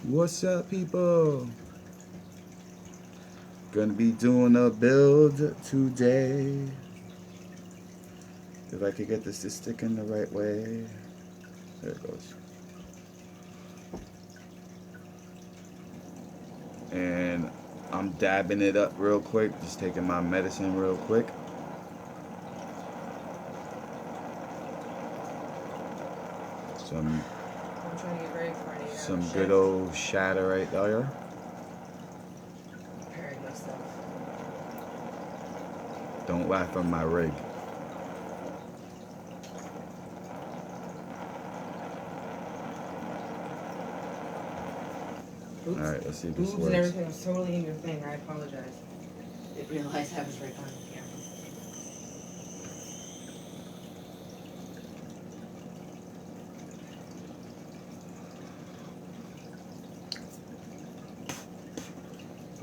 What's up, people? Gonna be doing a build today. If I could get this to stick in the right way. There it goes. And I'm dabbing it up real quick. Just taking my medicine real quick. I'm trying to get ready for any Some good old shatter right there. Preparing myself. Don't laugh on my rig. Oops. Alright, let's see if this Boobs works. and everything was totally in your thing. I apologize. Didn't realize I was right on the camera.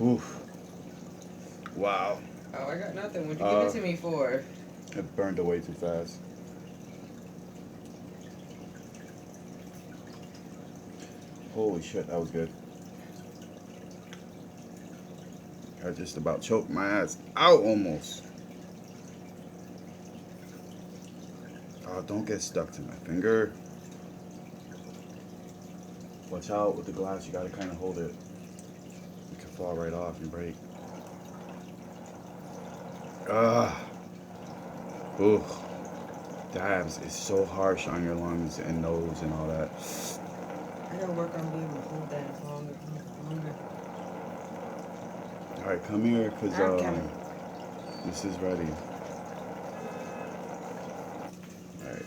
Oof. Wow. Oh, I got nothing. What'd you give it to me for? It burned away too fast. Holy shit, that was good. I just about choked my ass out almost. Oh, don't get stuck to my finger. Watch out with the glass, you gotta kind of hold it. It can fall right off and break. Ooh. Dabs is so harsh on your lungs and nose and all that. I gotta work on being able to hold that longer. Alright, come here, because this is ready. Alright.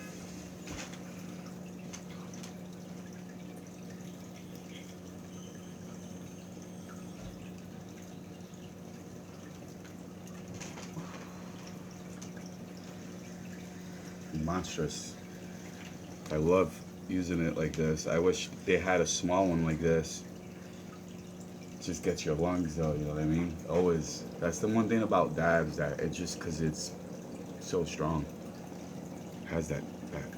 Monstrous. I love using it like this. I wish they had a small one like this. Just gets your lungs though, you know what I mean? Always. That's the one thing about dabs, that it just, because it's so strong, has that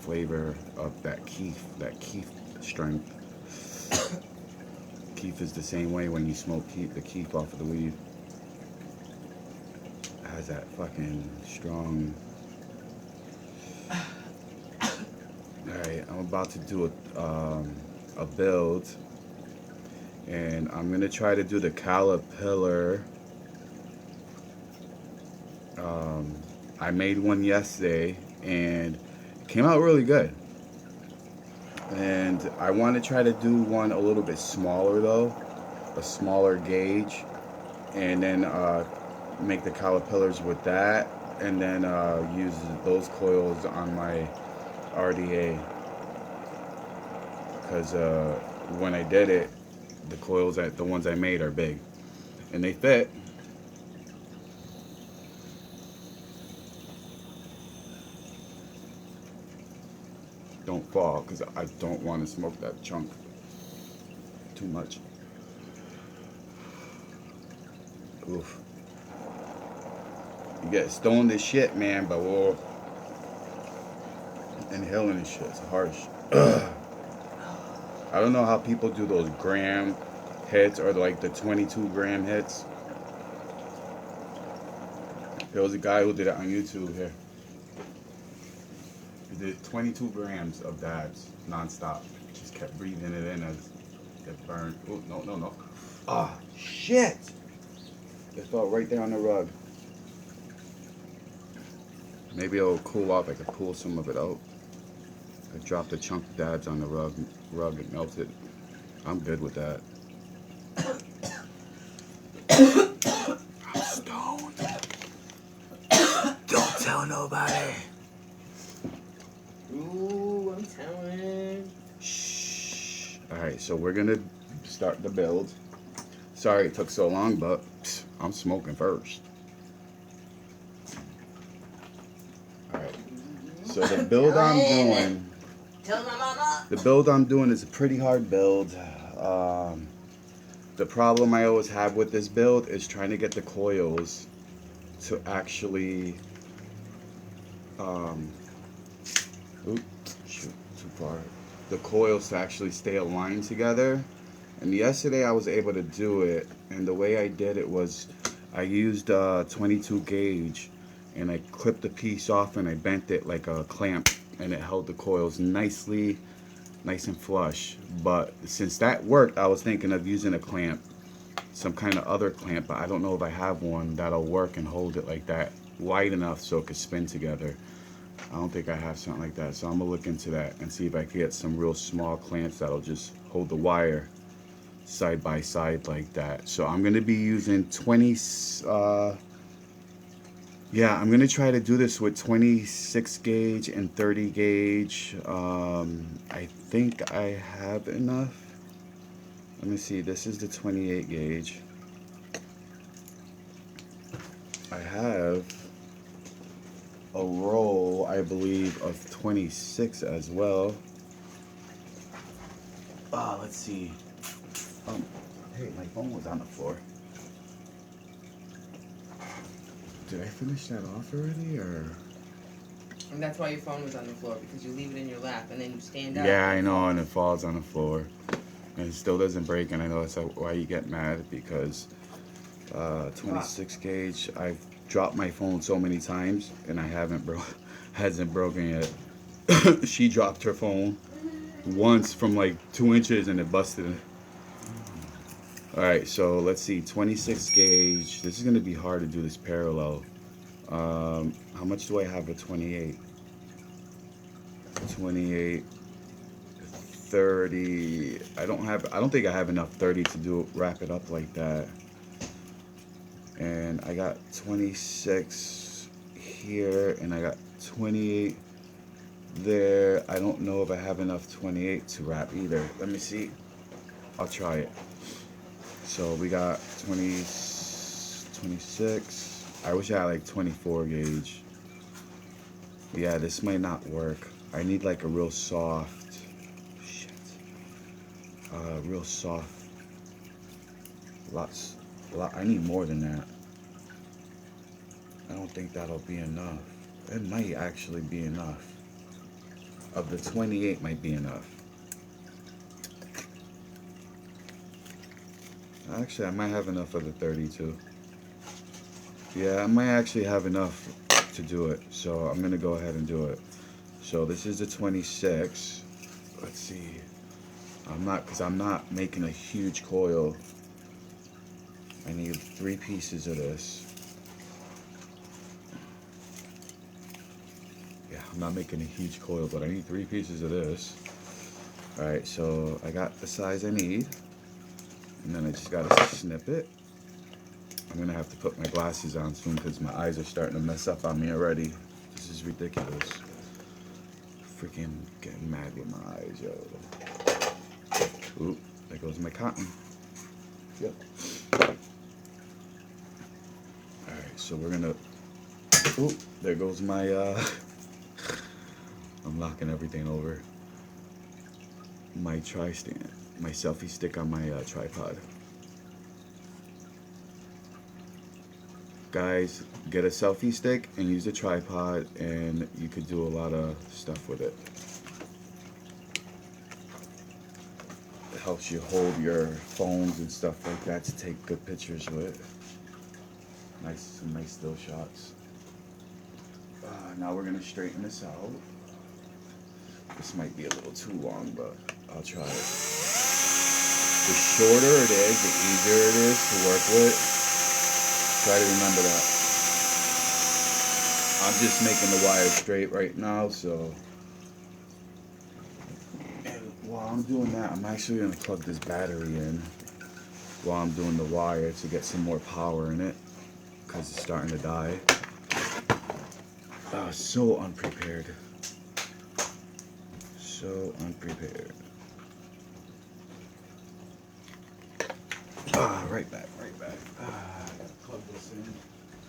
flavor of that keef strength. Keef is the same way when you smoke the keef off of the weed. It has that fucking strong. Alright, I'm about to do a build, and I'm gonna try to do the caterpillar. I made one yesterday and it came out really good. And I want to try to do one a little bit smaller though, a smaller gauge, and then make the calipers with that, and then use those coils on my RDA. Because when I did it, the coils, the ones I made, are big, and they fit. Don't fall, because I don't want to smoke that chunk too much. Oof. You get stoned as shit, man, but whoa. Inhaling this shit's harsh. I don't know how people do those gram hits, or like the 22 gram hits. There was a guy who did it on YouTube here. He did 22 grams of dabs non-stop. Just kept breathing it in as it burned. Oh, no. Ah, shit! It fell right there on the rug. Maybe it'll cool off. I could pull some of it out. I dropped a chunk of dabs on the rug and melted. I'm good with that. I'm stoned. Don't tell nobody. Ooh, I'm telling. Shh. Alright, so we're gonna start the build. Sorry it took so long, but I'm smoking first. Alright. So the build I'm doing. Tell my mama. The build I'm doing is a pretty hard build. The problem I always have with this build is trying to get the coils to actually shoot, too far. The coils to actually stay aligned together And yesterday I was able to do it, and the way I did it was I used 22 gauge, and I clipped the piece off and I bent it like a clamp, and it held the coils nicely, nice and flush. But since that worked, I was thinking of using a clamp, some kind of other clamp, but I don't know if I have one that'll work and hold it like that, wide enough so it could spin together. I don't think I have something like that, so I'm gonna look into that and see if I can get some real small clamps that'll just hold the wire side by side like that. So I'm gonna be using 20 yeah, I'm gonna try to do this with 26 gauge and 30 gauge. I think I have enough. Let me see, this is the 28 gauge. I have a roll, I believe, of 26 as well. Let's see. Hey, my phone was on the floor. Did I finish that off already, or? And that's why your phone was on the floor, because you leave it in your lap and then you stand up. Yeah, I know, and it falls on the floor. And it still doesn't break, and I know that's why you get mad, because 26 gauge, I've dropped my phone so many times, and I hasn't broken yet. She dropped her phone once from like 2 inches, and it busted it. Alright, so let's see, 26 gauge. This is going to be hard to do this parallel. How much do I have at 28? 28, 30. I don't think I have enough 30 to wrap it up like that. And I got 26 here, and I got 28 there. I don't know if I have enough 28 to wrap either. Let me see. I'll try it. So we got 26. I wish I had like 24 gauge. Yeah, this might not work. I need like a real soft, real soft. I need more than that. I don't think that'll be enough. It might actually be enough. Of the 28 might be enough. Actually, I might have enough of the 32. Yeah, I might actually have enough to do it. So I'm gonna go ahead and do it. So this is the 26. Let's see. Because I'm not making a huge coil. I need 3 pieces of this. Yeah, I'm not making a huge coil, but I need 3 pieces of this. Alright, so I got the size I need. And then I just gotta snip it. I'm gonna have to put my glasses on soon because my eyes are starting to mess up on me already. This is ridiculous. Freaking getting mad with my eyes, yo. Oop, there goes my cotton. Yep. Alright, so we're gonna... Oop, there goes my... I'm knocking everything over. My tri-stand. My selfie stick on my tripod. Guys, get a selfie stick and use a tripod, and you could do a lot of stuff with it. It helps you hold your phones and stuff like that to take good pictures with. Some nice still shots. Now we're gonna straighten this out. This might be a little too long, but I'll try it. The shorter it is, the easier it is to work with. Try to remember that. I'm just making the wire straight right now, so. And while I'm doing that, I'm actually going to plug this battery in while I'm doing the wire to get some more power in it, because it's starting to die. So unprepared. So unprepared. Right back. Gotta plug this in. I'm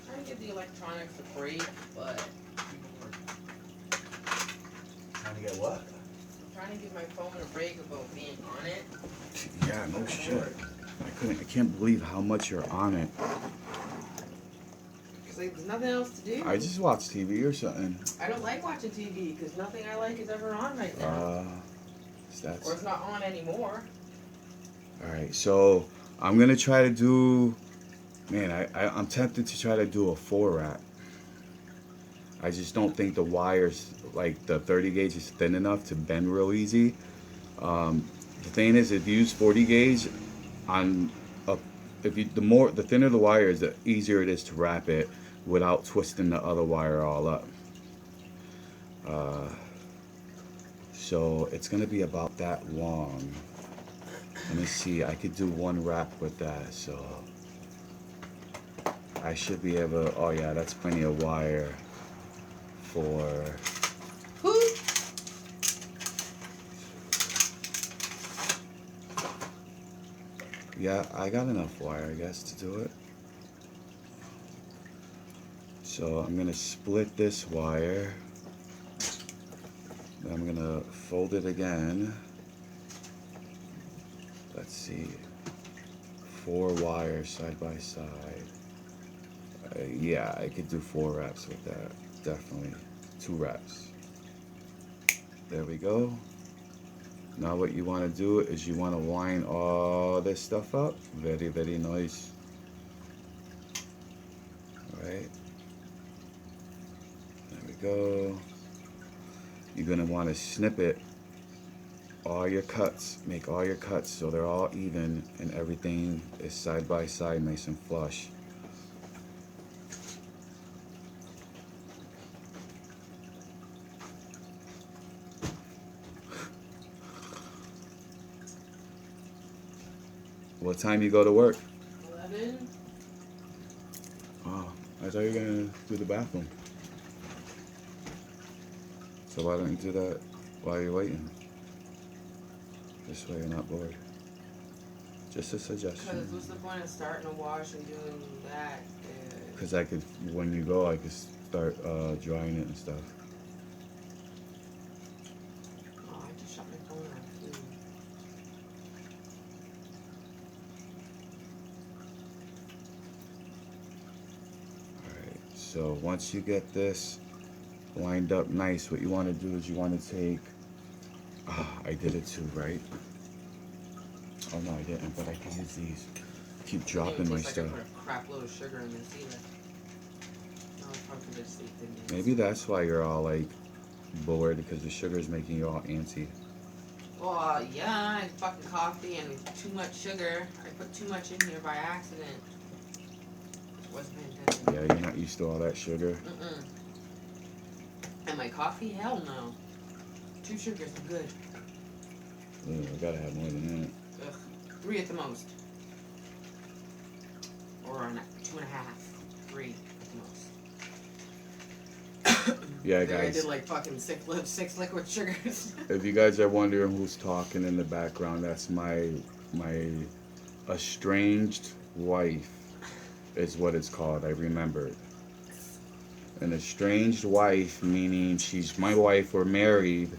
trying to give the electronics a break, but... Trying to get what? I'm trying to give my phone a break about being on it. Yeah, no shit. I can't believe how much you're on it. Because like, there's nothing else to do. I just watch TV or something. I don't like watching TV, because nothing I like is ever on right now. That's... Or it's not on anymore. Alright, so I'm gonna try to do, man, I'm tempted to try to do a 4-wrap. I just don't think the wires, like the 30 gauge is thin enough to bend real easy. The thing is, if you use 40 gauge on a, the thinner the wire is, the easier it is to wrap it without twisting the other wire all up. So it's gonna be about that long. Let me see, I could do 1 wrap with that, so I should be able, oh yeah, that's plenty of wire for, yeah, I got enough wire, I guess, to do it. So I'm gonna split this wire, then I'm gonna fold it again. Let's see, 4 wires side by side. Yeah, I could do 4 wraps with that, definitely. 2 wraps. There we go. Now what you want to do is you want to line all this stuff up. Very, very nice. Alright. There we go. You're going to want to snip it. All your cuts. Make all your cuts so they're all even and everything is side by side, nice and flush. What time you go to work? 11. Oh, I thought you were gonna do the bathroom. So why don't you do that while you're waiting? This way you're not bored. Just a suggestion. Because what's the point of starting to wash and doing that? Because I could, when you go, I could start drying it and stuff. Oh, I just shut my phone off too. Alright, so once you get this lined up nice, what you want to do is you want to take, I did it too, right? Oh no, I didn't, but I can use these. Keep dropping my stuff. I put a crap load of sugar in this either. No, it's probably because I just ate thin mints. Maybe that's why you're all like bored, because the sugar is making you all antsy. Well, yeah, I fucking coffee and too much sugar. I put too much in here by accident. Wasn't intended. Yeah, you're not used to all that sugar. Mm-mm. And my coffee? Hell no. 2 sugars are good. Ugh, I gotta have more than that. Ugh. 3 at the most. Or 2.5. 3 at the most. Yeah, Then I guys. did like fucking 6 liquid sugars. If you guys are wondering who's talking in the background, that's my estranged wife is what it's called. I remembered. An estranged wife, meaning she's my wife, we're married,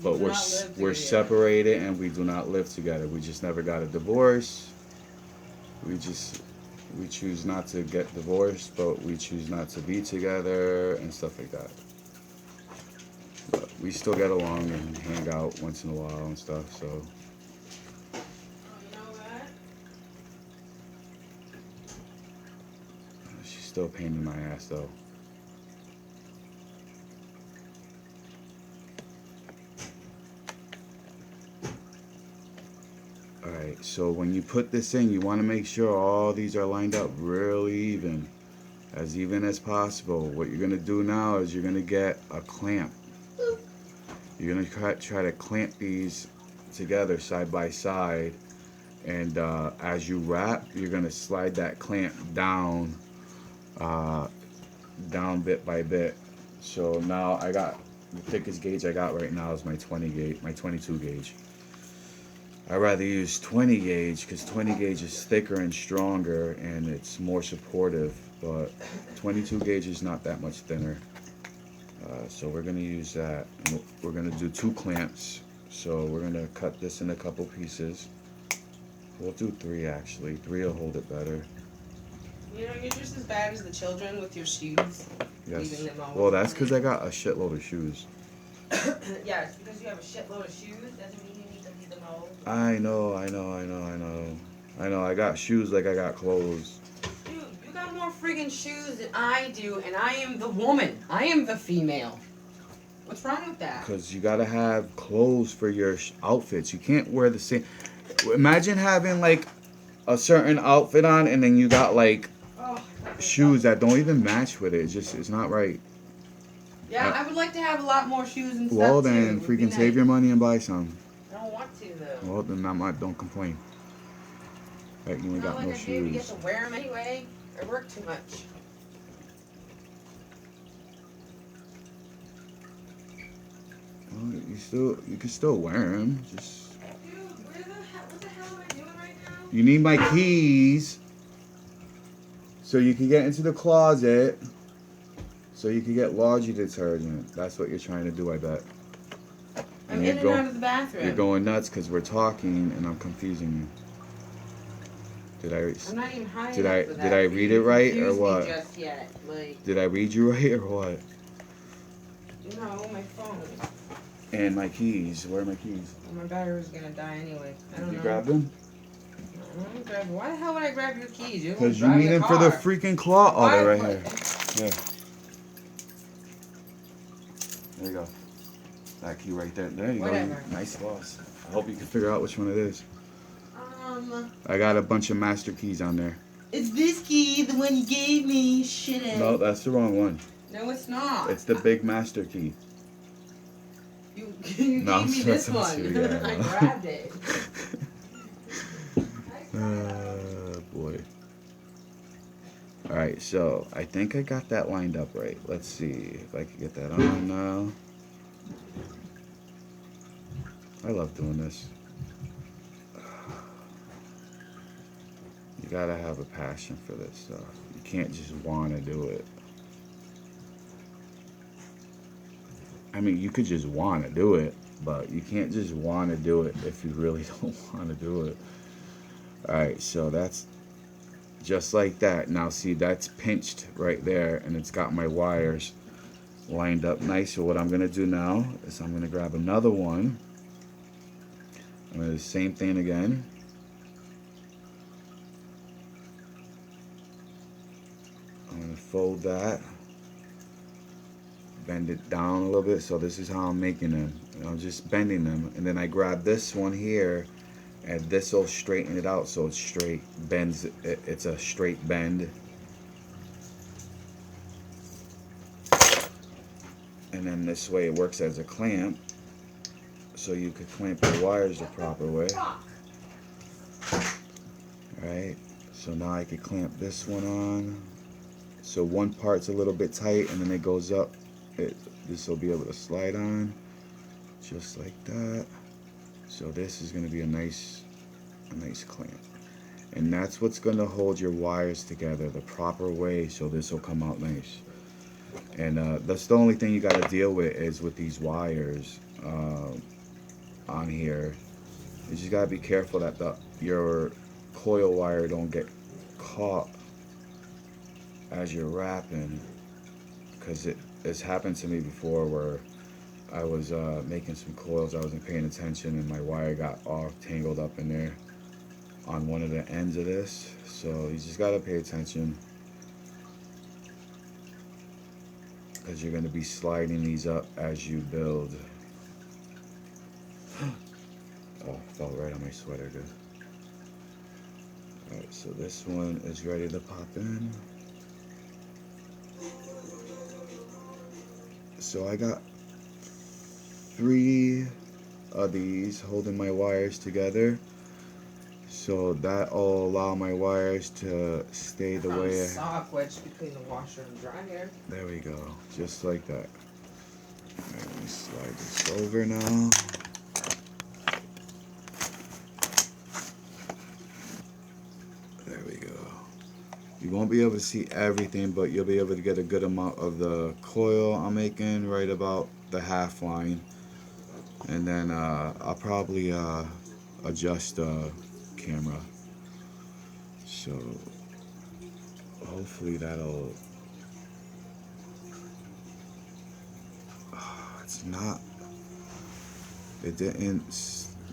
but we're separated and we do not live together. We just never got a divorce. We choose not to get divorced, but we choose not to be together and stuff like that. But we still get along and hang out once in a while and stuff, so. Oh, you know what? She's still a pain in my ass though. Alright, so when you put this in, you want to make sure all these are lined up really even as possible. What you're going to do now is you're going to get a clamp. You're going to try to clamp these together side by side, and as you wrap, you're going to slide that clamp down bit by bit. So now I got the thickest gauge I got right now is my 22 gauge. I'd rather use 20 gauge because 20 gauge is thicker and stronger and it's more supportive, but 22 gauge is not that much thinner. So we're going to use that. And we're going to do 2 clamps. So we're going to cut this in a couple pieces. We'll do 3 actually. 3 will hold it better. You know, you're just as bad as the children with your shoes. Yes. Leaving them all Well, that's because I got a shitload of shoes. Yeah, it's because you have a shitload of shoes doesn't mean you need to leave them all. I know. I got shoes like I got clothes. Dude, you got more friggin' shoes than I do, and I am the woman. I am the female. What's wrong with that? Because you gotta have clothes for your outfits. You can't wear the same. Imagine having like a certain outfit on, and then you got like shoes that don't even match with it. It's not right. Yeah, I would like to have a lot more shoes and stuff. Well, too. then It would be freaking save nice. your money and buy some. I don't want to though. Well, then don't complain. Like you ain't Not got like no I do to get shoes. to wear them anyway. I work too much. Well, you can still wear them. Just Dude, what the hell am I doing right now? you need my keys so you can get into the closet so you can get laundry detergent. That's what you're trying to do, I bet. I'm in and out of the bathroom. You're going nuts because we're talking and I'm confusing you. I'm not even high Did enough for that. I read it right or Confuse me what? just yet. Like, Did I read you right or what? no, my phone. And my keys. Where are my keys? Well, my battery was gonna die anyway. I don't Did you know. grab them? Why the hell would I grab your keys? Because you need them for the freaking claw. Oh, they're right here. Yeah. There you go. That key right there. There you Whatever. go. Nice loss. I hope you can figure out which one it is. I got a bunch of master keys on there. It's this key, the one you gave me. Shit. No, that's the wrong one. No, it's not. It's the big master key. You gave me this one. Yeah, I grabbed it. Boy. Alright, so I think I got that lined up right. Let's see if I can get that on now. I love doing this. You gotta have a passion for this stuff. You can't just want to do it. I mean, you could just want to do it, but you can't just want to do it if you really don't want to do it. Alright, so that's just like that. Now see, that's pinched right there, and it's got my wires lined up nice. So what I'm going to do now is I'm going to grab another one. I'm going to do the same thing again. I'm going to fold that. Bend it down a little bit. So this is how I'm making them. I'm just bending them. And then I grab this one here, and this will straighten it out so it's straight. Bends. It's a straight bend. And then this way it works as a clamp. So you could clamp your wires the proper way. Alright. So now I could clamp this one on. So one part's a little bit tight and then it goes up. This will be able to slide on. Just like that. So this is going to be a nice clamp. And that's what's going to hold your wires together the proper way, so this will come out nice. And that's the only thing you got to deal with is with these wires on here. You just got to be careful that your coil wire don't get caught as you're wrapping, because it's happened to me before where I was making some coils, I wasn't paying attention, and my wire got all tangled up in there on one of the ends of this. So you just gotta pay attention, because you're gonna be sliding these up as you build. Oh, fell right on my sweater, good. Alright, so this one is ready to pop in. So I got 3 of these holding my wires together, so that'll allow my wires to stay the way. Sock wedged between the washer and dryer. There we go, just like that. Alright, let me slide this over now. There we go. You won't be able to see everything, but you'll be able to get a good amount of the coil I'm making right about the half line. And then I'll probably adjust the camera. So hopefully that'll... it's not... it didn't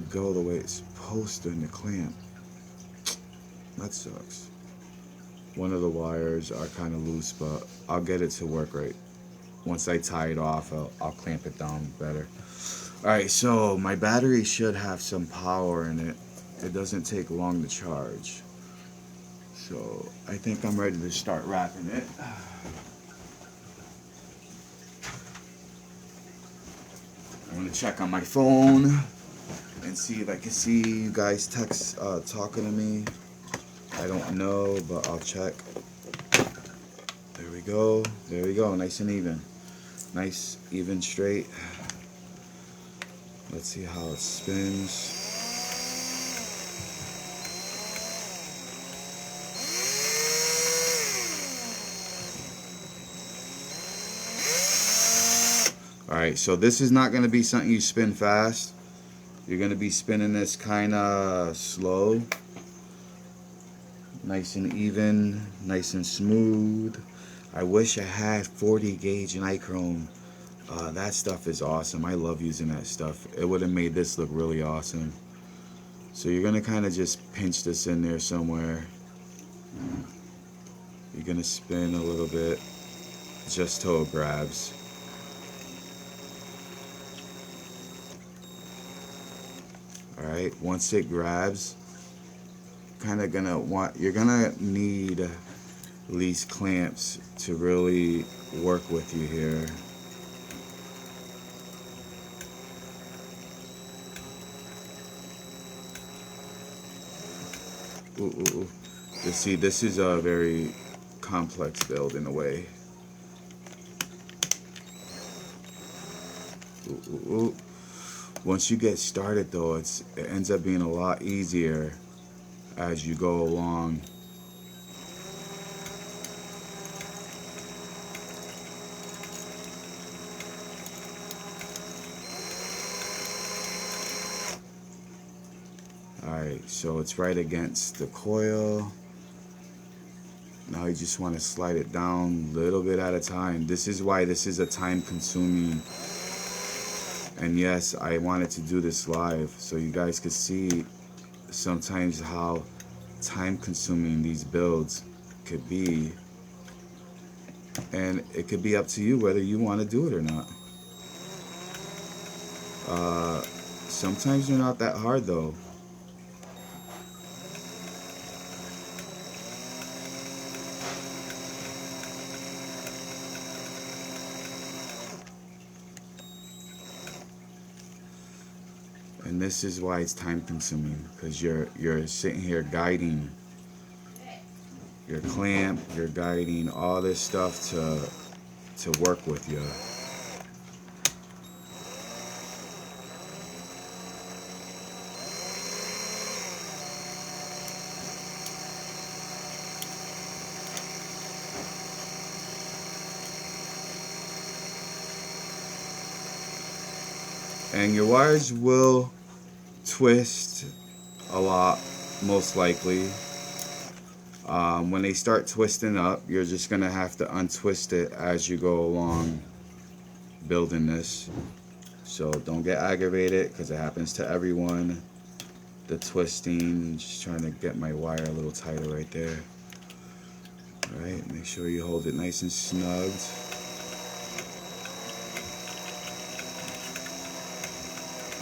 go the way it's supposed to in the clamp. That sucks. One of the wires are kind of loose, but I'll get it to work right. Once I tie it off, I'll clamp it down better. Alright, so my battery should have some power in it. It doesn't take long to charge. So I think I'm ready to start wrapping it. I'm gonna check on my phone and see if I can see you guys text talking to me. I don't know, but I'll check. There we go. There we go. Nice and even. Nice, even, straight. Let's see how it spins. Alright, so this is not going to be something you spin fast. You're going to be spinning this kind of slow. Nice and even, nice and smooth. I wish I had 40 gauge nichrome. That stuff is awesome. I love using that stuff. It would have made this look really awesome. So you're going to kind of just pinch this in there somewhere. You're going to spin a little bit just till it grabs. Alright, once it grabs, you're gonna need these clamps to really work with you here. Ooh. You see, this is a very complex build in a way. Ooh. Once you get started though, it ends up being a lot easier as you go along. Alright, so it's right against the coil. Now you just want to slide it down a little bit at a time. This is why this is a time consuming. And yes, I wanted to do this live so you guys could see sometimes how time consuming these builds could be. And it could be up to you whether you want to do it or not. Sometimes they're not that hard though. And this is why it's time consuming, because you're sitting here guiding your clamp, you're guiding all this stuff to work with you. And your wires will twist a lot, most likely. When they start twisting up, you're just gonna have to untwist it as you go along building this. So don't get aggravated, because it happens to everyone. The twisting, just trying to get my wire a little tighter right there. Alright, make sure you hold it nice and snugged.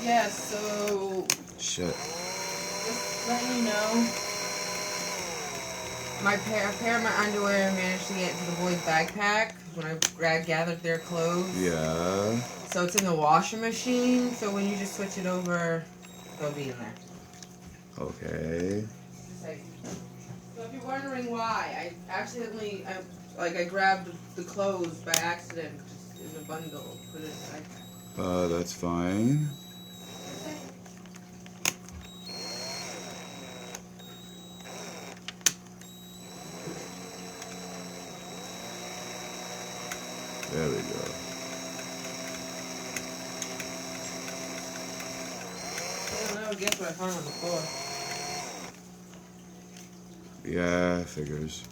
Yeah, so Shit. just letting you know, a pair of my underwear managed to get into the boys' backpack when I gathered their clothes. Yeah. So it's in the washing machine, so when you just switch it over, they'll be in there. Okay. So if you're wondering why, I grabbed the clothes by accident, just in a bundle, put it in the backpack. That's fine. There we go. I don't know, guess what I found on the floor. Yeah, figures.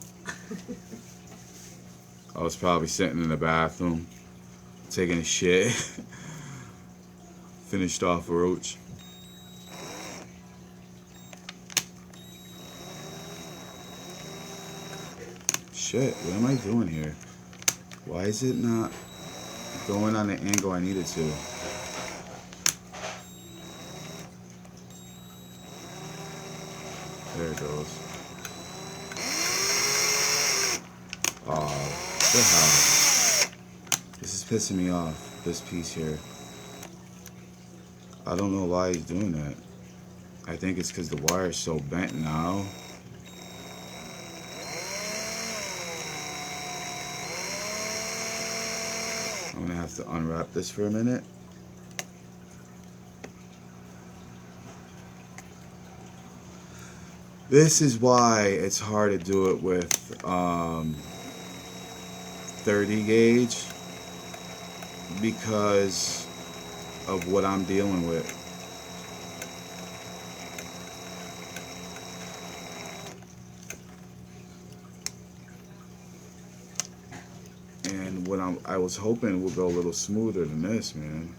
I was probably sitting in the bathroom, taking a shit. finished off a roach. Shit, what am I doing here? Why is it not going on the angle I need it to? There it goes. Oh, what the hell? This is pissing me off, this piece here. I don't know why he's doing that. I think it's because the wire is so bent now. I'm gonna have to unwrap this for a minute. This is why it's hard to do it with 30 gauge, because of what I'm dealing with. And what I was hoping would go a little smoother than this, man.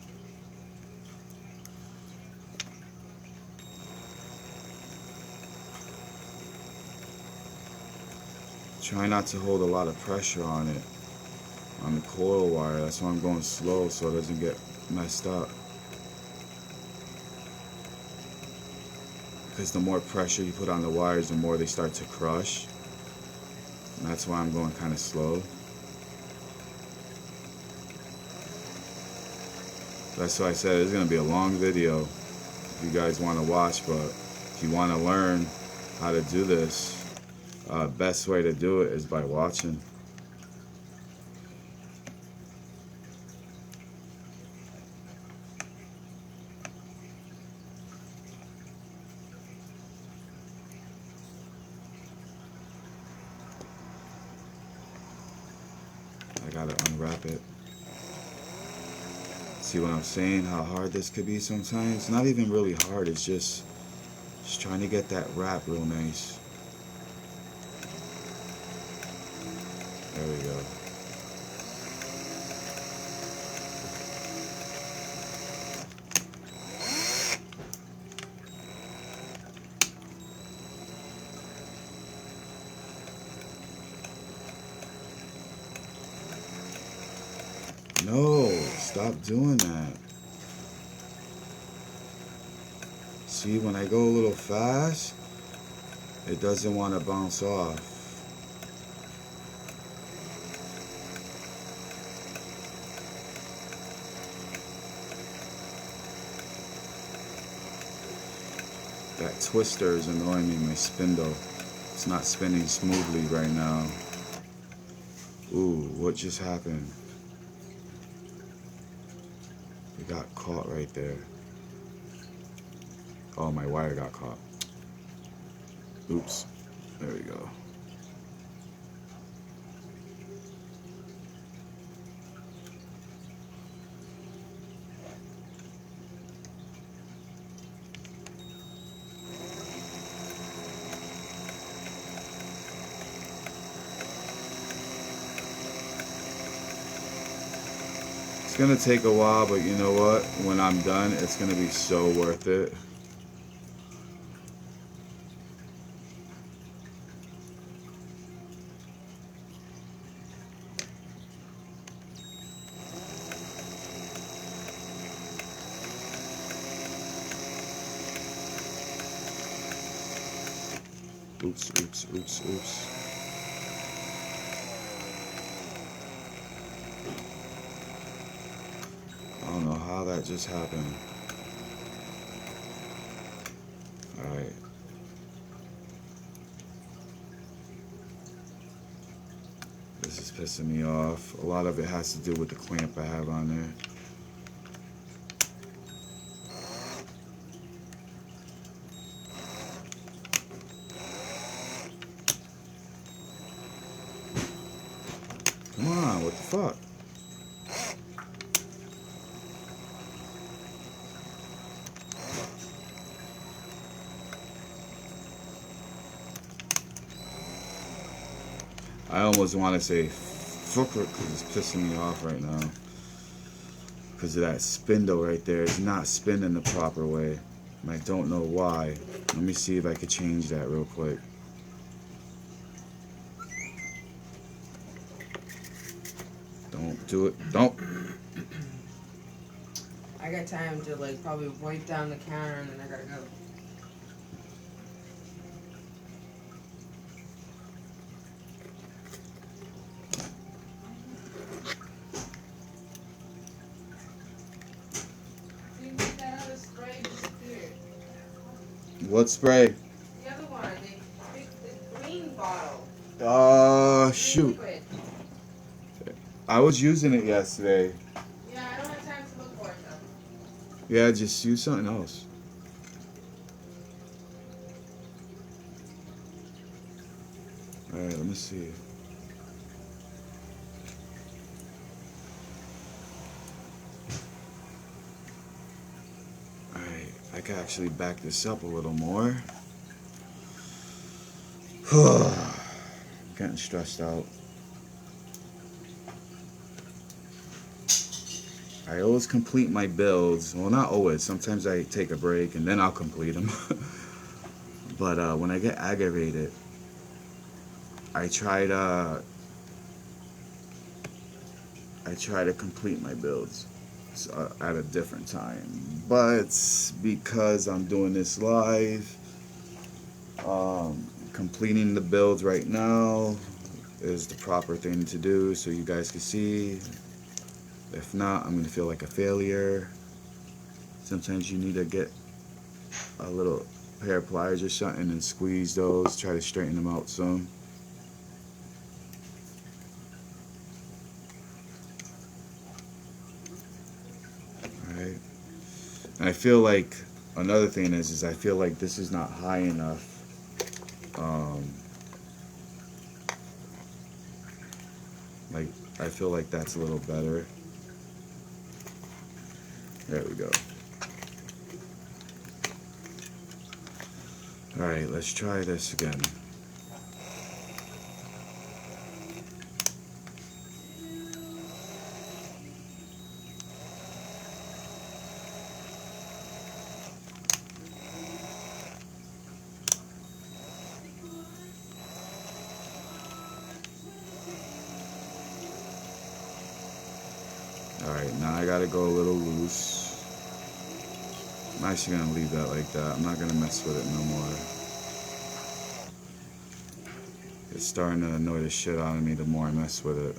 Try not to hold a lot of pressure on it, on the coil wire. That's why I'm going slow, so it doesn't get messed up. Because the more pressure you put on the wires, the more they start to crush. And that's why I'm going kind of slow. That's why I said it's going to be a long video if you guys want to watch, but if you want to learn how to do this, best way to do it is by watching. I gotta unwrap it. See what I'm saying? How hard this could be sometimes? It's not even really hard, it's just trying to get that wrap real nice. There we go. No, stop doing that. See, when I go a little fast, it doesn't want to bounce off. That twister is annoying me, my spindle. It's not spinning smoothly right now. Ooh, what just happened? It got caught right there. Oh, my wire got caught. Oops. There we go. It's gonna take a while, but you know what? When I'm done, it's gonna be so worth it. Oops, oops, oops, oops. I don't know how that just happened. Alright. This is pissing me off. A lot of it has to do with the clamp I have on there. Come on, what the fuck? I almost want to say fucker because it's pissing me off right now. because of that spindle right there. It's not spinning the proper way, and I don't know why. Let me see if I could change that real quick. Don't do it. Don't. I got time to like probably wipe down the counter and then I gotta go. You get that other spray disappeared. What spray? The other one, the green bottle. Shoot. Liquid. I was using it yesterday. Yeah, I don't have time to look for it though. Yeah, just use something else. Alright, let me see. Alright, I can actually back this up a little more. Getting stressed out. I always complete my builds. Well, not always. Sometimes I take a break and then I'll complete them. But when I get aggravated, I try to complete my builds at a different time. But because I'm doing this live, completing the builds right now is the proper thing to do, so you guys can see. If not, I'm gonna feel like a failure. Sometimes you need to get a little pair of pliers or something and squeeze those, try to straighten them out some. Alright. And I feel like another thing is I feel like this is not high enough. Like, I feel like that's a little better. There we go. Alright, let's try this again. Alright, now I gotta go a little loose. I'm actually gonna leave that like that. I'm not gonna mess with it no more. It's starting to annoy the shit out of me the more I mess with it.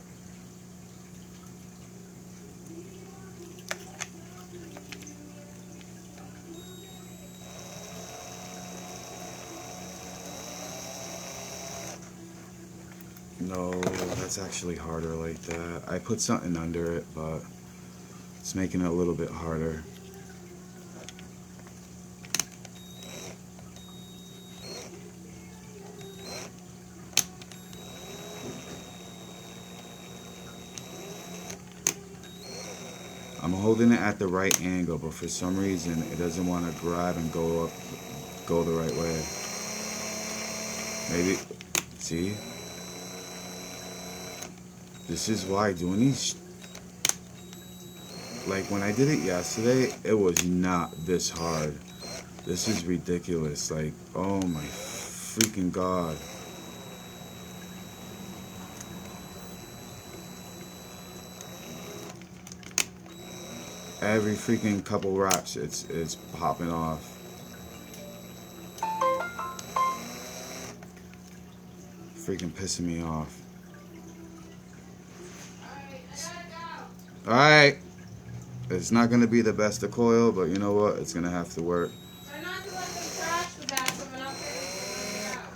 No, that's actually harder like that. I put something under it, but it's making it a little bit harder. I'm holding it at the right angle, but for some reason it doesn't want to grab and go the right way. Maybe, see? This is why doing these, like when I did it yesterday, it was not this hard. This is ridiculous. Like, oh my freaking God. Every freaking couple wraps, it's popping off. Freaking pissing me off. Alright. It's not going to be the best of coil, but you know what? It's going to have to work. Try not to let them crash the back coming up there. Bring it out.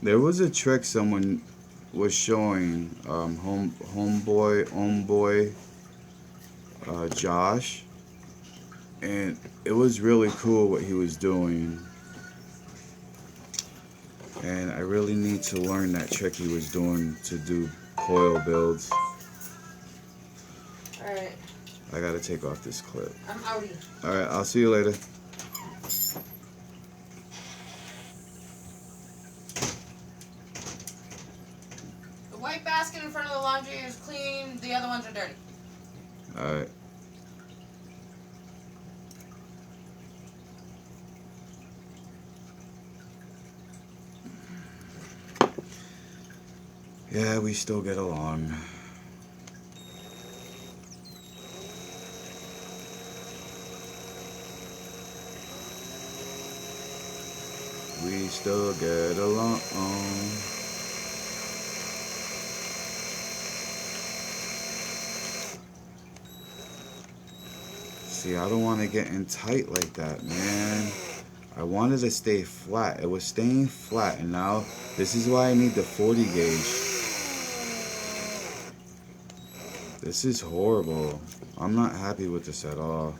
There was a trick someone was showing, homeboy, Josh, and it was really cool what he was doing. And I really need to learn that trick he was doing to do coil builds. Alright. I gotta take off this clip. I'm outie. Alright, I'll see you later. The white basket in front of the laundry is clean, the other ones are dirty. Alright. Yeah, we still get along. We still get along. See, I don't want to get in tight like that, man. I wanted to stay flat. It was staying flat, and now this is why I need the 40 gauge. This is horrible. I'm not happy with this at all.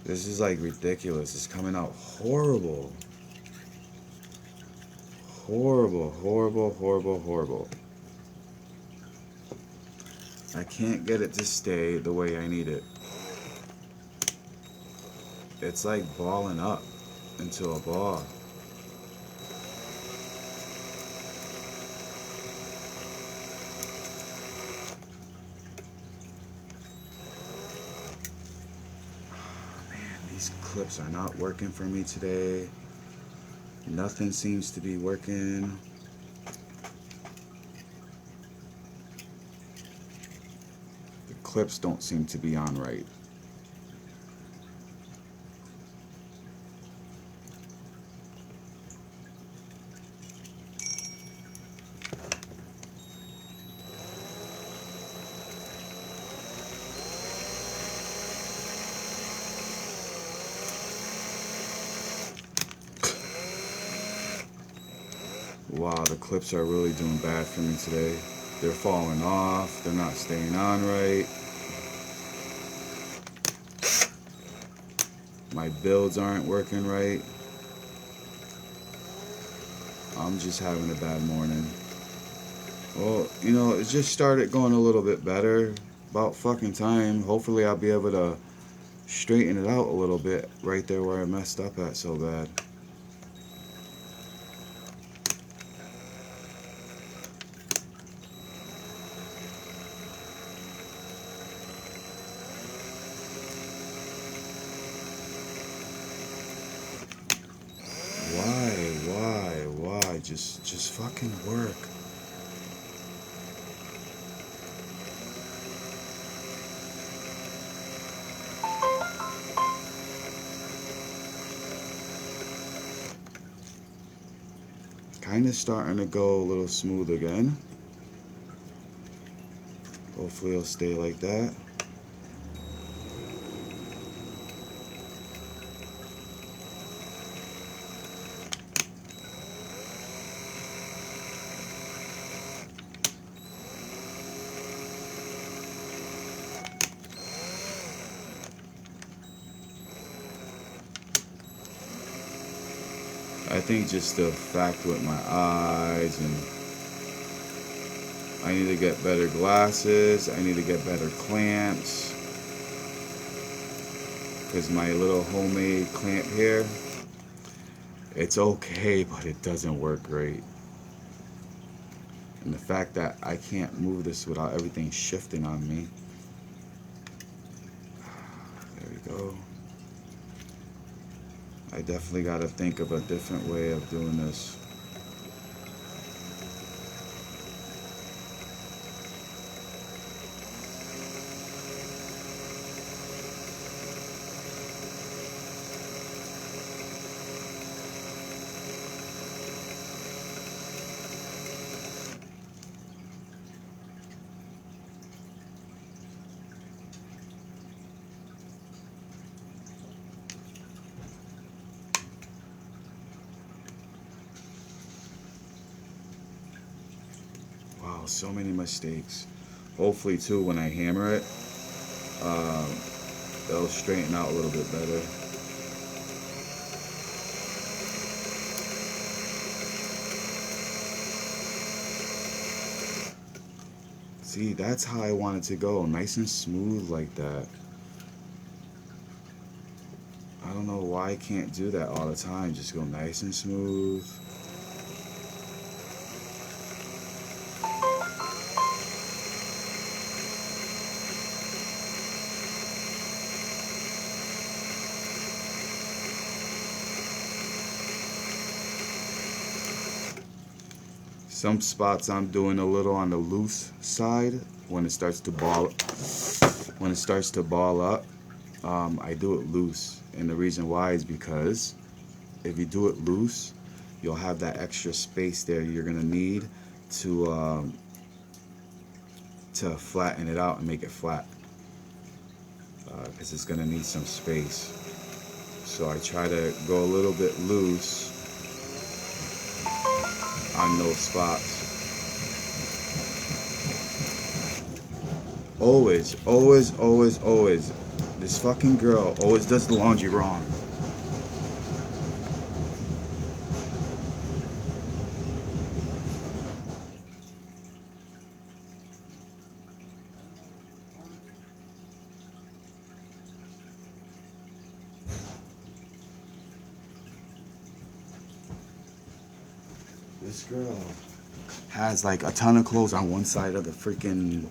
This is like ridiculous. It's coming out horrible. Horrible, horrible, horrible, horrible. I can't get it to stay the way I need it. It's like balling up into a ball. These clips are not working for me today. Nothing seems to be working. The clips don't seem to be on right. Wow, the clips are really doing bad for me today. They're falling off. They're not staying on right. My builds aren't working right. I'm just having a bad morning. Well, you know, it just started going a little bit better. About fucking time. Hopefully I'll be able to straighten it out a little bit right there where I messed up at so bad. Why? Just fucking work. Kind of starting to go a little smooth again. Hopefully it'll stay like that. I think just the fact with my eyes, and I need to get better glasses, I need to get better clamps, because my little homemade clamp here, it's okay, but it doesn't work great. And the fact that I can't move this without everything shifting on me. There we go. I definitely got to think of a different way of doing this. Wow, so many mistakes. Hopefully too, when I hammer it, It'll straighten out a little bit better. See, that's how I want it to go, nice and smooth like that. I don't know why I can't do that all the time, just go nice and smooth. Some spots I'm doing a little on the loose side when it starts to ball. When it starts to ball up, I do it loose, and the reason why is because if you do it loose, you'll have that extra space there you're gonna need to flatten it out and make it flat, because it's gonna need some space. So I try to go a little bit loose on those spots. Always, always, always, always. This fucking girl always does the laundry wrong. This girl has like a ton of clothes on one side of the freaking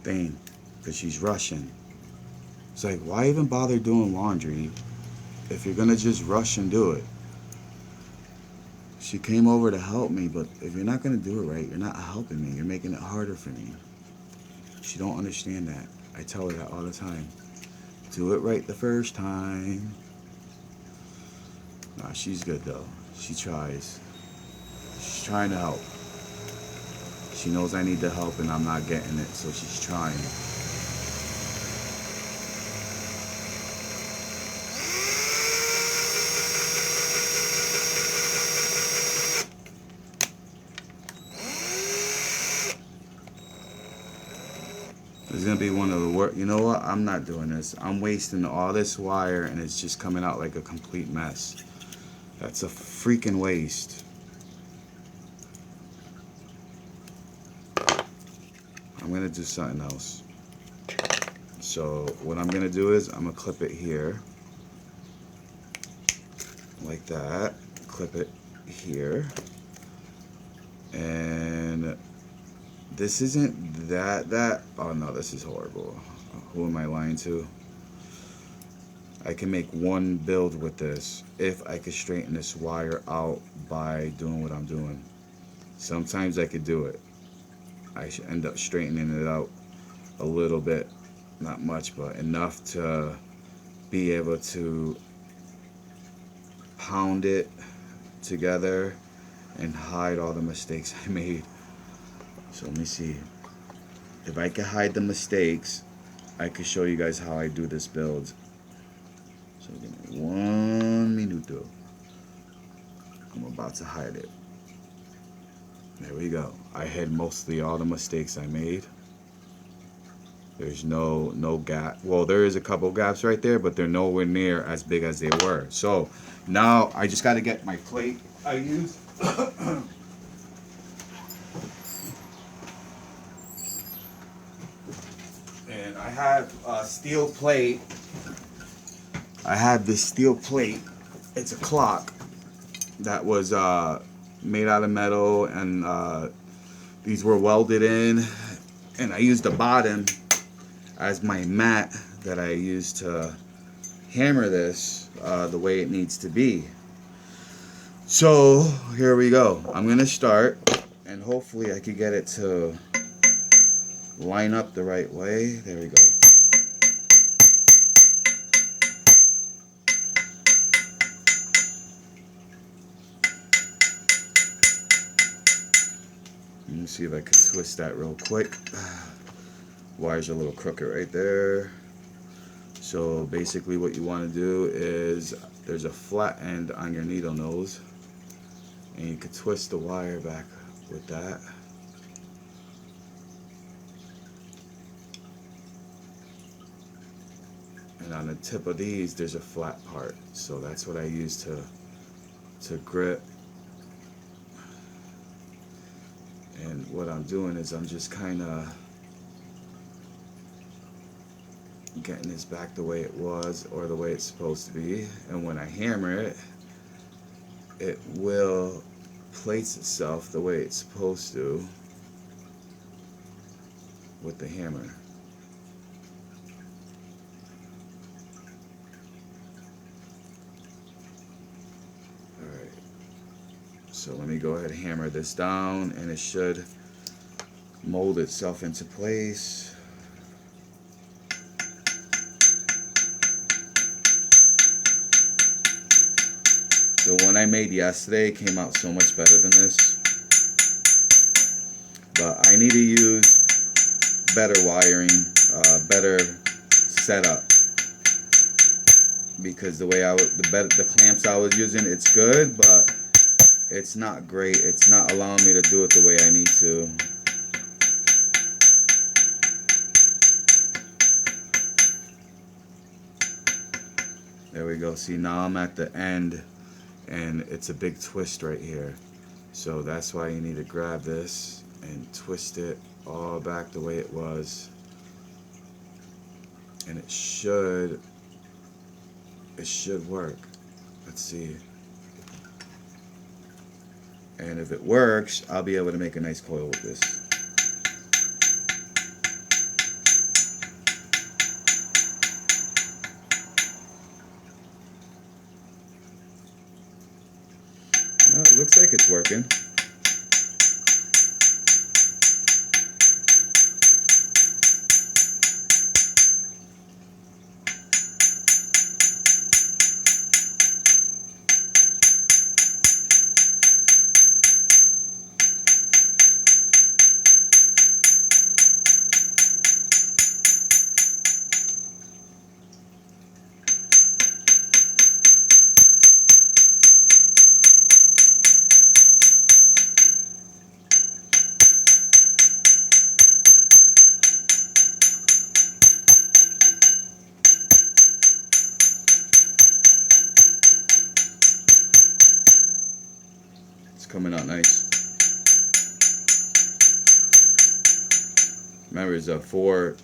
thing because she's rushing. It's like, why even bother doing laundry if you're gonna just rush and do it? She came over to help me, but if you're not gonna do it right, you're not helping me. You're making it harder for me. She don't understand that. I tell her that all the time. Do it right the first time. Nah, she's good though. She tries. She's trying to help. She knows I need the help and I'm not getting it, so she's trying. This is gonna be one of the worst. You know what? I'm not doing this. I'm wasting all this wire and it's just coming out like a complete mess. That's a freaking waste. I'm gonna do something else. So what I'm gonna do is I'm gonna clip it here like that, clip it here, and this isn't that oh no, this is horrible. Who am I lying to? I can make one build with this if I could straighten this wire out by doing what I'm doing. Sometimes I could do it. I should end up straightening it out a little bit, not much, but enough to be able to pound it together and hide all the mistakes I made. So let me see. If I could hide the mistakes, I could show you guys how I do this build. So give me 1 minuto. I'm about to hide it. There we go. I hid mostly all the mistakes I made. There's no gap. Well, there is a couple gaps right there, but they're nowhere near as big as they were. So now I just got to get my plate I use. And I have a steel plate. I have this steel plate. It's a clock that was made out of metal, and these were welded in, and I used the bottom as my mat that I use to hammer this the way it needs to be. So here we go. I'm gonna start, and hopefully I could get it to line up the right way. There we go. Let me see if I can twist that real quick. Wire's a little crooked right there. So basically what you want to do is there's a flat end on your needle nose, and you can twist the wire back with that. And on the tip of these, there's a flat part. So that's what I use to grip. And what I'm doing is I'm just kind of getting this back the way it was, or the way it's supposed to be. And when I hammer it, it will place itself the way it's supposed to with the hammer. Alright, so let me go ahead and hammer this down, and it should mold itself into place. The one I made yesterday came out so much better than this, but I need to use better wiring, better setup, because the way the clamps I was using, it's good, but it's not great. It's not allowing me to do it the way I need to. There we go. See, now I'm at the end, and it's a big twist right here. So that's why you need to grab this and twist it all back the way it was. And it should work. Let's see. And if it works, I'll be able to make a nice coil with this. It looks like it's working. Coming out nice. Remember, it's a four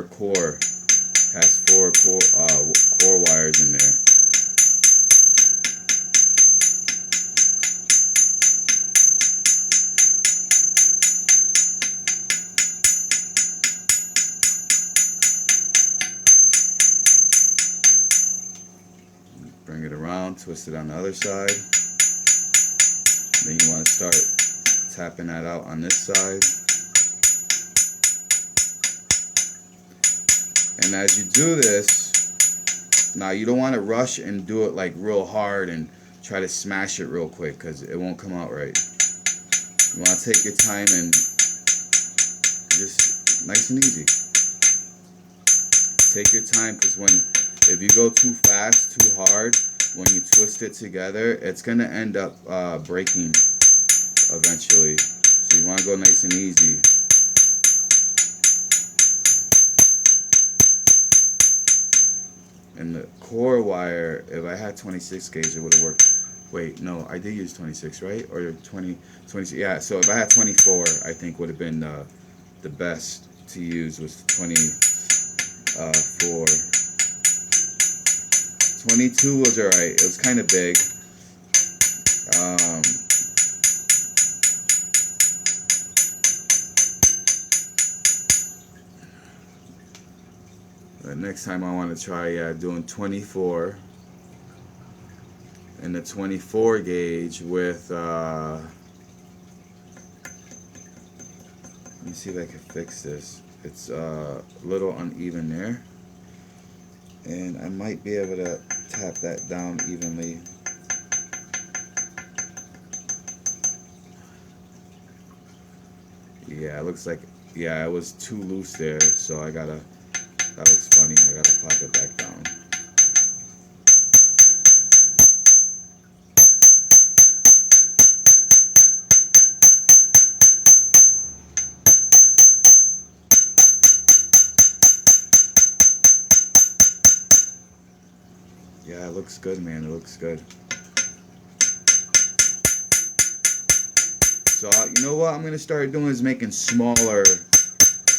core, has four core wires in there. Bring it around, twist it on the other side. Then you want to start tapping that out on this side. And as you do this, now you don't want to rush and do it like real hard and try to smash it real quick, because it won't come out right. You want to take your time and just nice and easy. Take your time, because if you go too fast, too hard, when you twist it together, it's going to end up breaking eventually. So you want to go nice and easy. And the core wire, if I had 26 gauge, it would have worked. Wait, no, I did use 26, right? Or 26, yeah. So if I had 24, I think would have been the best to use, was 24. 22 was alright. It was kind of big. Next time I want to try doing 24, and the 24 gauge with let me see if I can fix this. It's a little uneven there, and I might be able to tap that down evenly. Yeah, it looks like, yeah, it was too loose there, so that looks funny, I gotta pop it back down. Yeah, it looks good, man. It looks good. So you know what I'm gonna start doing is making smaller.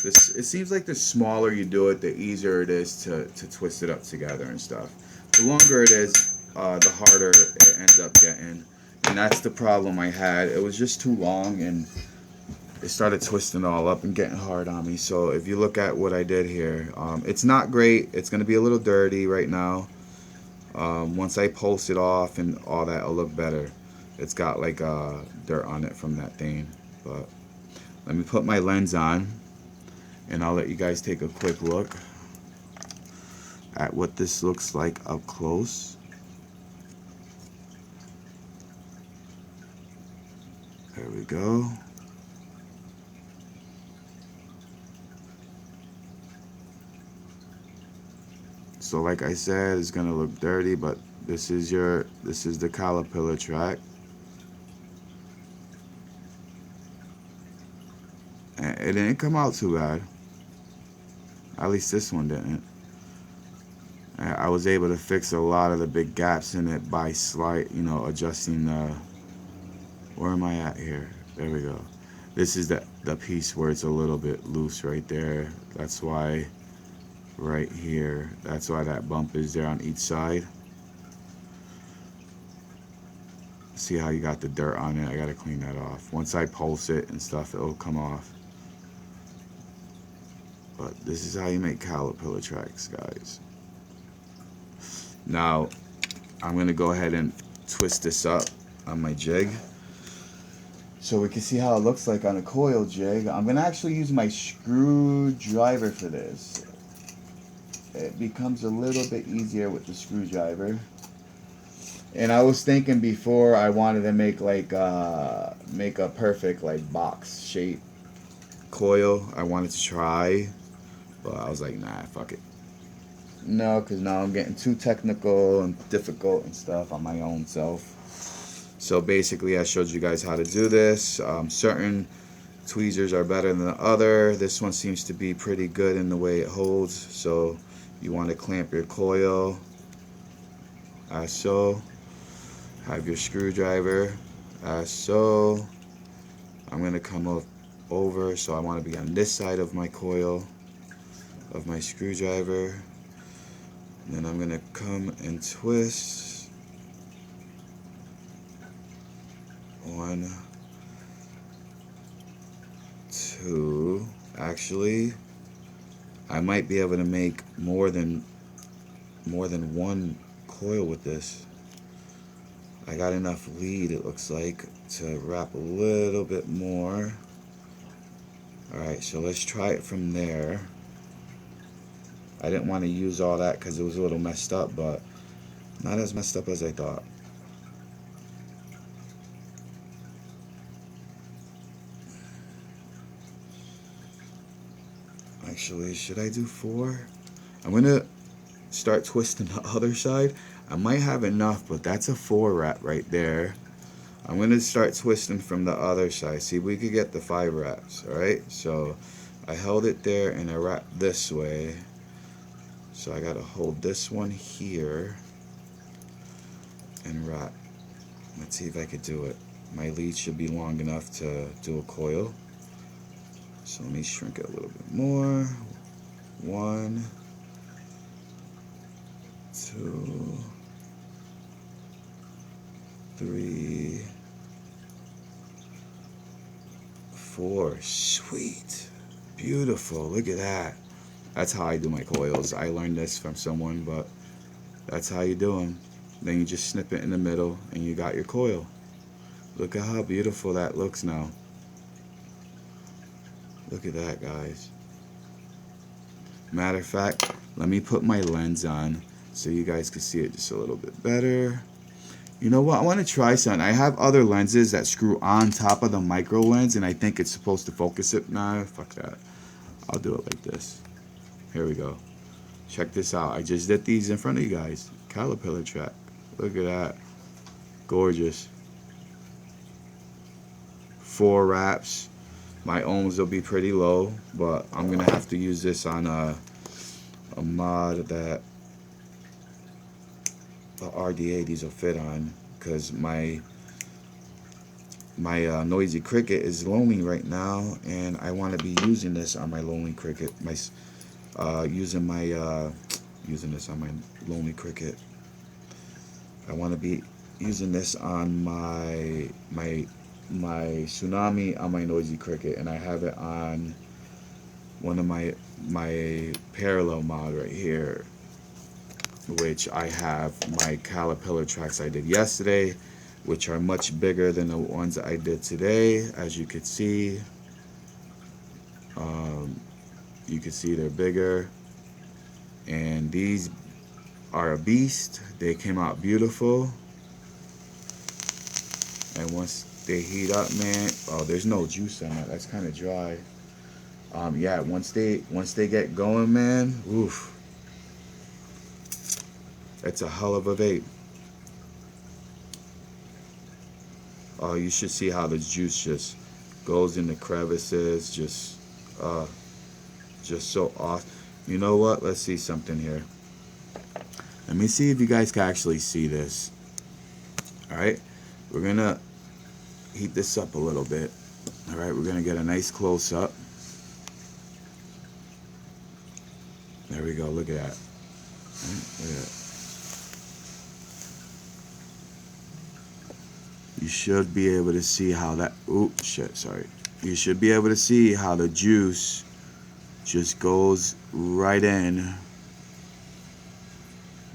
This, it seems like the smaller you do it, the easier it is to twist it up together and stuff. The longer it is, the harder it ends up getting. And that's the problem I had. It was just too long and it started twisting all up and getting hard on me. So if you look at what I did here, it's not great. It's going to be a little dirty right now. Once I post it off and all that, it'll look better. It's got like dirt on it from that thing. But let me put my lens on and I'll let you guys take a quick look at what this looks like up close. There we go. So like I said, it's gonna look dirty, but this is the caterpillar track. And it didn't come out too bad. At least this one didn't. I was able to fix a lot of the big gaps in it by adjusting the, where am I at here? There we go. This is the piece where it's a little bit loose right there. That's why right here, that's why that bump is there on each side. See how you got the dirt on it? I gotta clean that off. Once I pulse it and stuff, it'll come off. But this is how you make caterpillar tracks, guys. Now, I'm gonna go ahead and twist this up on my jig so we can see how it looks like on a coil jig. I'm gonna actually use my screwdriver for this. It becomes a little bit easier with the screwdriver. And I was thinking before I wanted to make like make a perfect like box shape coil. I wanted to try, but I was like, nah, fuck it. No, because now I'm getting too technical and difficult and stuff on my own self. So basically I showed you guys how to do this. Certain tweezers are better than the other. This one seems to be pretty good in the way it holds. So you want to clamp your coil as so. Have your screwdriver as so. I'm going to come up over, so I want to be on this side of my coil of my screwdriver. And then I'm going to come and twist. 1, 2. Actually, I might be able to make more than one coil with this. I got enough lead, it looks like, to wrap a little bit more. Alright, so let's try it from there. I didn't want to use all that because it was a little messed up, but not as messed up as I thought. Actually, should I do 4? I'm going to start twisting the other side. I might have enough, but that's a 4 wrap right there. I'm going to start twisting from the other side. See if we could get the 5 wraps. Alright, so I held it there and I wrapped this way. So I got to hold this one here and wrap. Let's see if I could do it. My lead should be long enough to do a coil. So let me shrink it a little bit more. 1, 2, 3, 4. Sweet. Beautiful. Look at that. That's how I do my coils. I learned this from someone, but that's how you do them. Then you just snip it in the middle and you got your coil. Look at how beautiful that looks now. Look at that, guys. Matter of fact, let me put my lens on so you guys can see it just a little bit better. You know what? I want to try something. I have other lenses that screw on top of the micro lens, and I think it's supposed to focus it. Nah, fuck that. I'll do it like this. Here we go. Check this out. I just did these in front of you guys. Caterpillar track. Look at that. Gorgeous. 4 wraps. My ohms will be pretty low, but I'm gonna have to use this on a mod that RDA these will fit on, because my Noisy Cricket is lonely right now, and I want to be using this on my Lonely Cricket. Using this on my Lonely Cricket. I want to be using this on my Tsunami on my Noisy Cricket, and I have it on one of my parallel mod right here, which I have my caterpillar tracks I did yesterday, which are much bigger than the ones I did today. As you can see, they're bigger, and these are a beast. They came out beautiful, and once they heat up, man, oh, there's no juice on that. That's kind of dry. Yeah, once they get going, man, oof, it's a hell of a vape. Oh, you should see how the juice just goes in the crevices, just so awesome. You know what? Let's see something here. Let me see if you guys can actually see this. All right, we're gonna heat this up a little bit. All right, we're gonna get a nice close up. There we go. Look at that. Look at that. You should be able to see how that. Oops, shit. Sorry. You should be able to see how the juice just goes right in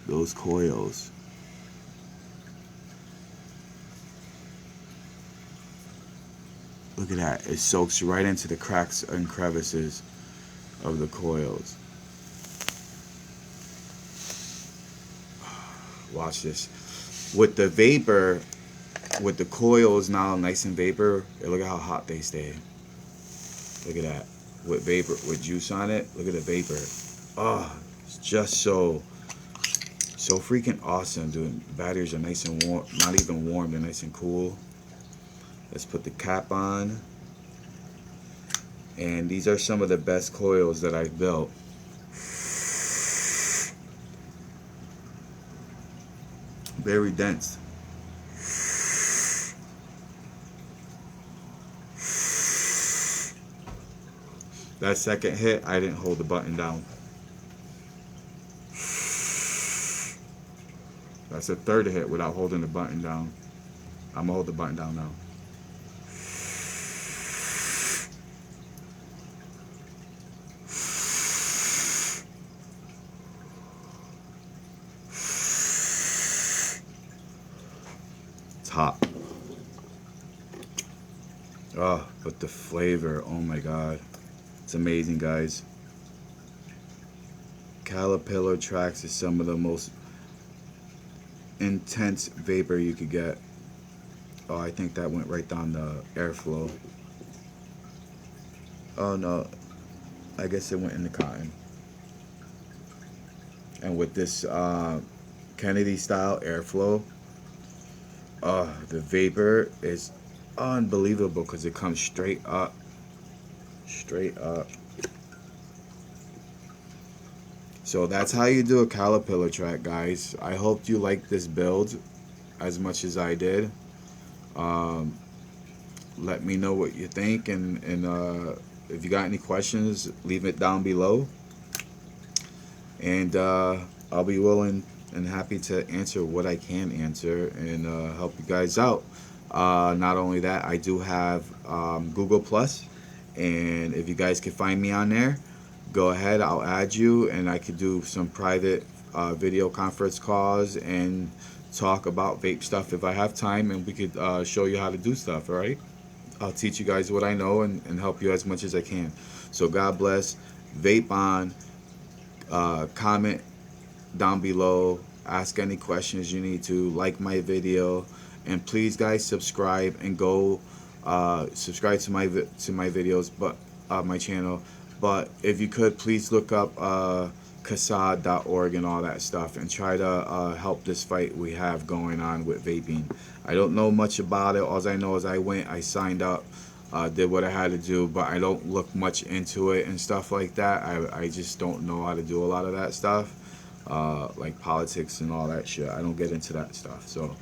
those coils. Look at that. It soaks right into the cracks and crevices of the coils. Watch this. With the vapor, with the coils now nice and vapor, look at how hot they stay. Look at that. With vapor, with juice on it, look at the vapor. Oh, it's just so freaking awesome, dude. Batteries are nice and warm, not even warm, they're nice and cool. Let's put the cap on. And these are some of the best coils that I've built. Very dense. That second hit, I didn't hold the button down. That's the third hit without holding the button down. I'm gonna hold the button down now. It's hot. Oh, but the flavor, oh my god. It's amazing, guys. Caterpillar Tracks is some of the most intense vapor you could get. Oh, I think that went right down the airflow. Oh no, I guess it went in the cotton. And with this Kennedy style airflow, the vapor is unbelievable because it comes straight up. Straight up. So that's how you do a caterpillar track, guys. I hope you liked this build as much as I did. Let me know what you think, and if you got any questions, leave it down below, and I'll be willing and happy to answer what I can answer and help you guys out. Not only that, I do have Google Plus, and if you guys can find me on there, go ahead, I'll add you, and I could do some private video conference calls and talk about vape stuff if I have time, and we could show you how to do stuff. All right, I'll teach you guys what I know and help you as much as I can. So God bless. Vape on. Comment down below, ask any questions you need to, like my video, and please guys subscribe and go subscribe to my videos, but my channel. But if you could, please look up CASAD.org and all that stuff, and try to help this fight we have going on with vaping. I don't know much about it. All I know is I signed up, did what I had to do, but I don't look much into it and stuff like that. I just don't know how to do a lot of that stuff. like politics and all that shit. I don't get into that stuff. So,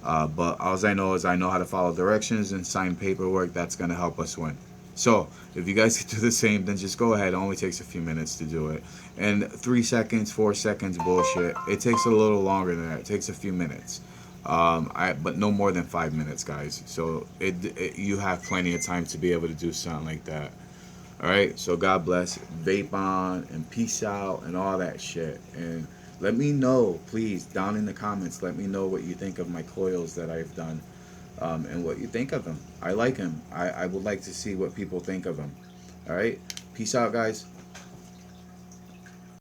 but all I know is I know how to follow directions and sign paperwork. That's gonna help us win. So if you guys can do the same, then just go ahead. It only takes a few minutes to do it. And 3 seconds, 4 seconds, bullshit. It takes a little longer than that. It takes a few minutes. But no more than 5 minutes, guys. So you have plenty of time to be able to do something like that. All right. So God bless. Vape on and peace out and all that shit. And let me know, please, down in the comments. Let me know what you think of my coils that I've done. And what you think of them. I like them. I would like to see what people think of them. All right. Peace out, guys.